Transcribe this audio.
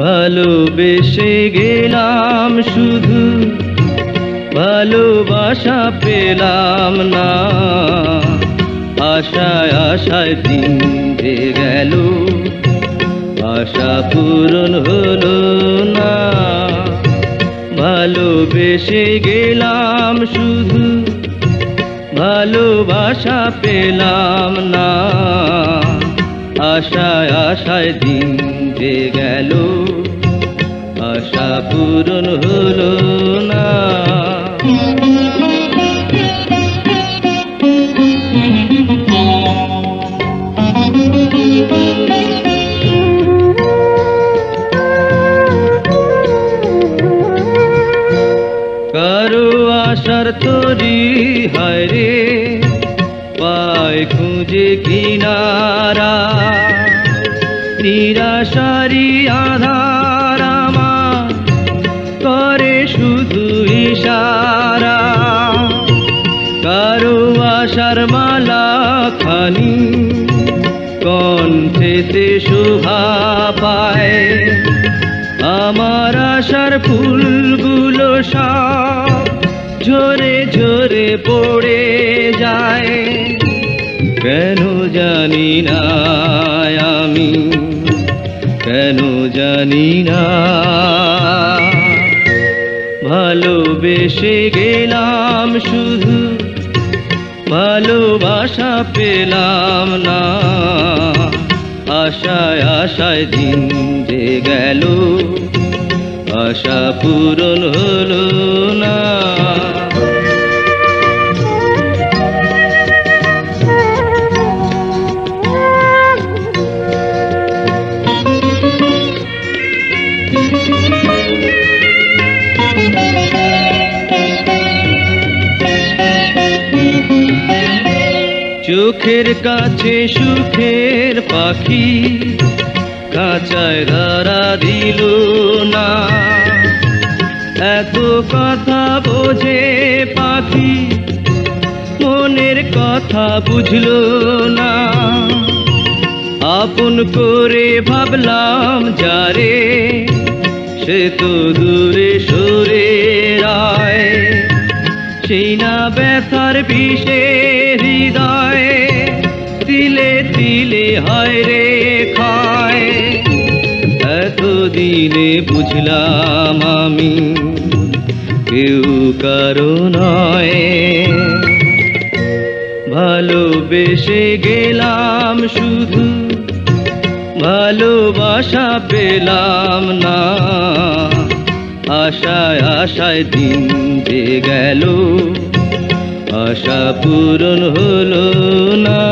ভালোবেসে গেলাম শুধু ভালোবাসা পেলাম না, আশায় আশায় দিন যে গেল আশা পূরণ হলো না। ভালোবেসে গেলাম শুধু ভালোবাসা পেলাম না, আশায় আশায় দিন যে গেল আশা পূরণ হলো না। কারো আশার তরি হয় রে পায় খুঁজে কিনারা, নিরাশারি আধার আমার করে শুধু ইশারা। কারো আশার মালা খানি কণ্ঠেতে শোভা পায়, আমার আশার ফুলগুলো সব ঝরে ঝরে পড়ে যায়। কেন জানি না আমি, কেন জানি না। ভালোবেসে গেলাম শুধু ভালোবাসা পেলাম না, আশায় আশায় দিন যে গেল আশা পূরণ হলো না। চোখের কাছে সুখের পাখি খাঁচায় ধরা দিল না, এত কথা বোঝে পাখি মনের কথা বুঝলো না। আপন করে ভাবলাম যারে সে তো দূরে সরে রায়, সেই না ব্যথার বিষে হৃদয় তিলে তিলে হয় রে খায়। এতদিনে বুঝলাম আমি কেউ কারো নয়, ভালোবেসে গেলাম শুধু ভালোবাসা পেলাম না, আশায় আশায় দিন যে গেল আশা পূরণ হলো না।